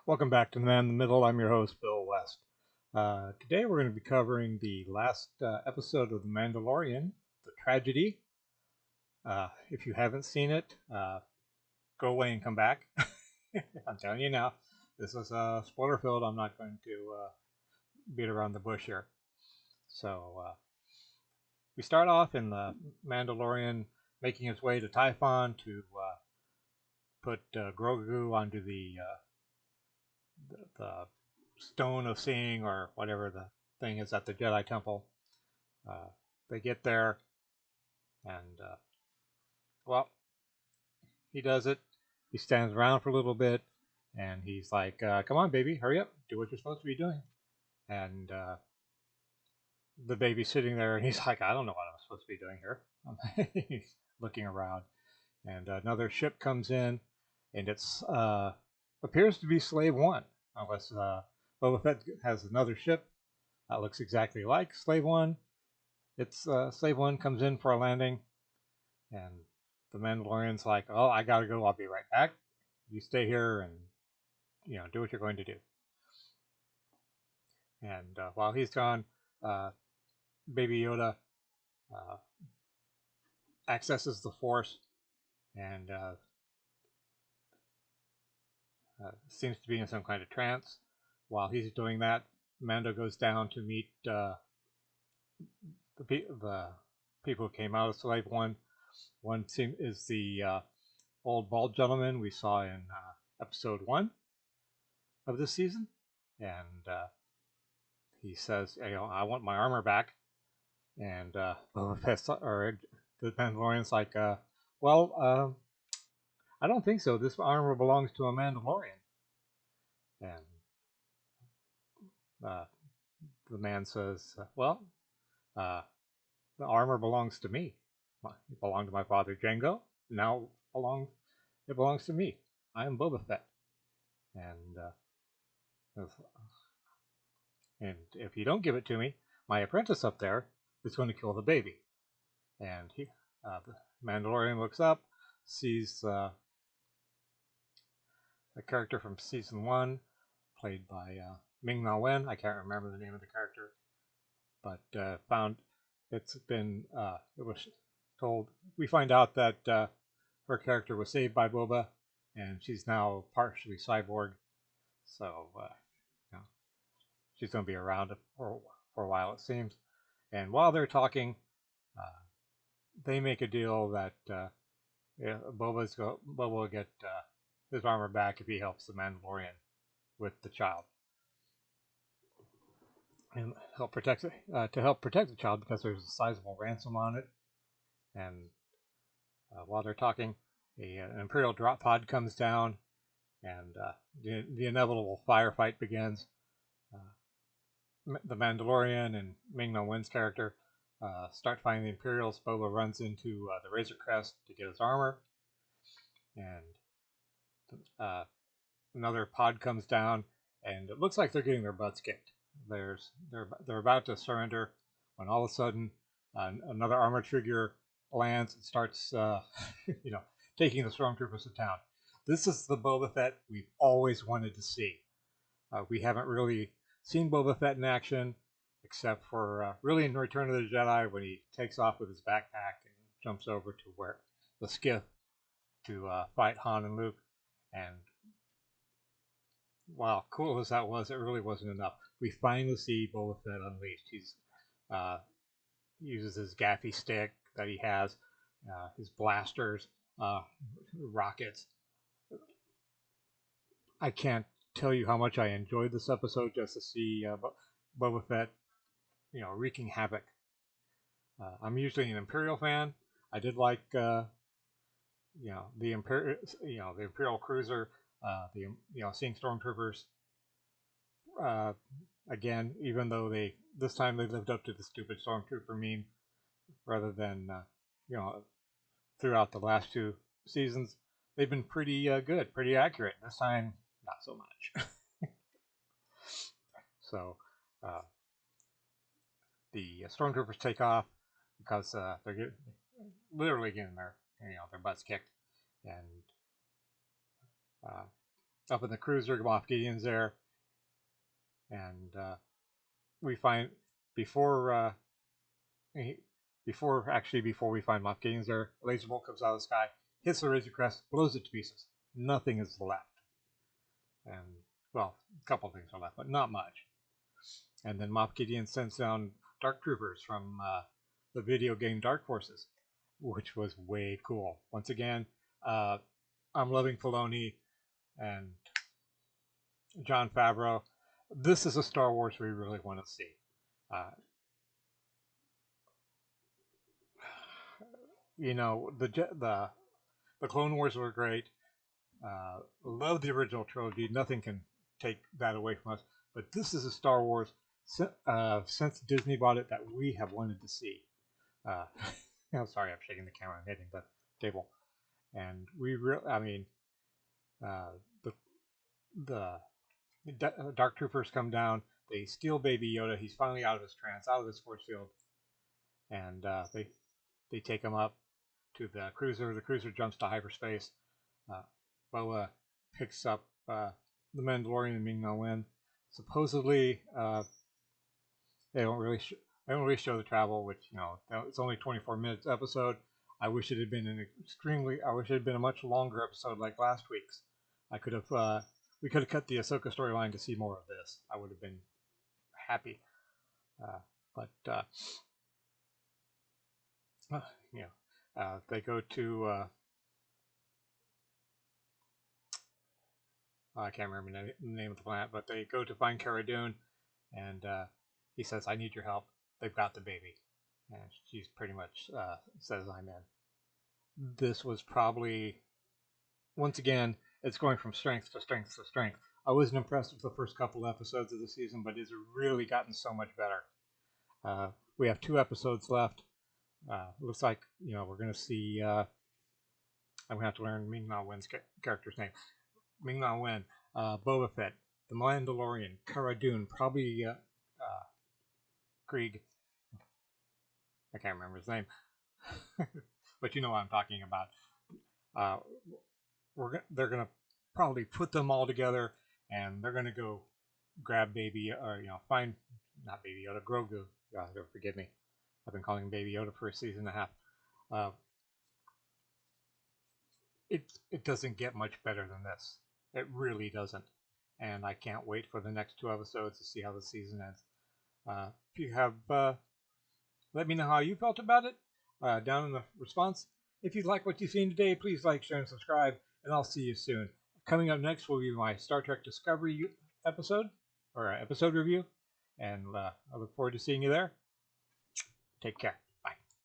Welcome back to The Man in the Middle. I'm your host, Bill West. Today we're going to be covering the last episode of The Mandalorian, The Tragedy. If you haven't seen it, go away and come back. I'm telling you now, this is spoiler filled. I'm not going to beat around the bush here. So we start off in The Mandalorian making his way to Typhon to put Grogu onto the stone of seeing, or whatever the thing is at the Jedi Temple. They get there, and well, he does it. He stands around for a little bit, and he's like, "Come on, baby, hurry up, do what you're supposed to be doing." And the baby's sitting there, and he's like, "I don't know what I'm supposed to be doing here." He's looking around, and another ship comes in, and it's appears to be Slave One, unless Boba Fett has another ship that looks exactly like Slave One. It's Slave One comes in for a landing, and the Mandalorian's like, "Oh, I gotta go. I'll be right back. You stay here and do what you're going to do." And while he's gone, Baby Yoda uh, accesses the Force and seems to be in some kind of trance. While he's doing that, Mando goes down to meet the people who came out of Slave One. One is the old bald gentleman we saw in episode 1 of this season, and he says, "I want my armor back." And or the Mandalorian's like, "Well, I don't think so. This armor belongs to a Mandalorian." And uh, the man says, "Well, uh, the armor belongs to me. It belonged to my father Jango. Now it belongs to me. I am Boba Fett." And and if you don't give it to me, my apprentice up there is going to kill the baby. And the Mandalorian looks up, sees a character from season 1, played by Ming-Na Wen. I can't remember the name of the character, but found it's been it was told. We find out that her character was saved by Boba, and she's now partially cyborg. So you know, she's going to be around for a while, it seems. And while they're talking, they make a deal that Boba will get his armor back if he helps the Mandalorian with the child, and help protect to help protect the child, because there's a sizable ransom on it. And while they're talking, an Imperial drop pod comes down, and the inevitable firefight begins. The Mandalorian and Ming-Na Wen's character start fighting the Imperials. Boba runs into the Razor Crest to get his armor, and another pod comes down, and it looks like they're getting their butts kicked. They're about to surrender when all of a sudden another armored figure lands and starts taking the stormtroopers to town. This is the Boba Fett we've always wanted to see. We haven't really seen Boba Fett in action, except for really in Return of the Jedi, when he takes off with his backpack and jumps over to where the skiff to fight Han and Luke. And wow, cool as that was, it really wasn't enough. We finally see Boba Fett unleashed. He's uses his gaffy stick that he has, his blasters, rockets. I can't tell you how much I enjoyed this episode just to see Boba Fett, wreaking havoc. I'm usually an Imperial fan. I did like, the Imperial cruiser, seeing stormtroopers again, even though this time they lived up to the stupid stormtrooper meme, rather than throughout the last 2 seasons. They've been pretty good, pretty accurate. This time, not so much. So the stormtroopers take off because they're literally getting their butts kicked, and up in the cruiser. Moff Gideon's there, and we find before before we find Moff Gideon's there, a laser bolt comes out of the sky, hits the Razor Crest, blows it to pieces. Nothing is left, and well, a couple things are left, but not much. And then Moff Gideon sends down Dark Troopers from the video game Dark Forces, which was way cool. Once again, I'm loving Filoni and Jon Favreau. This is a Star Wars we really want to see. Uh, you know, the Clone Wars were great. Love the original trilogy. Nothing can take that away from us. But this is a Star Wars since Disney bought it that we have wanted to see. Uh, I'm sorry, I'm shaking the camera. I'm hitting the table. And I mean, uh, the Dark Troopers come down. They steal Baby Yoda. He's finally out of his trance, out of his force field, and they take him up to the cruiser. The cruiser jumps to hyperspace. Boa picks up the Mandalorian and Ming Na Wen. Supposedly, they don't really show the travel, which it's only 24 minutes episode. I wish it had been I wish it had been a much longer episode like last week's. I could have we could have cut the Ahsoka storyline to see more of this. I would have been happy. But they go to I can't remember the name of the planet, but they go to find Cara Dune, and he says, "I need your help. They've got the baby," and she's pretty much says, "I'm in." This was probably once again, it's going from strength to strength to strength. I wasn't impressed with the first couple episodes of the season, but it's really gotten so much better. We have 2 episodes left. Looks like we're going to see. I'm going to have to learn Ming Na Wen's character's name. Ming Na Wen, Boba Fett, the Mandalorian, Cara Dune, probably Krieg. I can't remember his name, but you know what I'm talking about. They're gonna probably put them all together, and they're gonna go grab Baby, or find not Baby Yoda, Grogu. God, forgive me. I've been calling him Baby Yoda for a season and a half. It doesn't get much better than this. It really doesn't, and I can't wait for the next 2 episodes to see how the season ends. If you have, let me know how you felt about it down in the response. If you like what you've seen today, please like, share, and subscribe, and I'll see you soon. Coming up next will be my Star Trek Discovery episode, or episode review, and I look forward to seeing you there. Take care.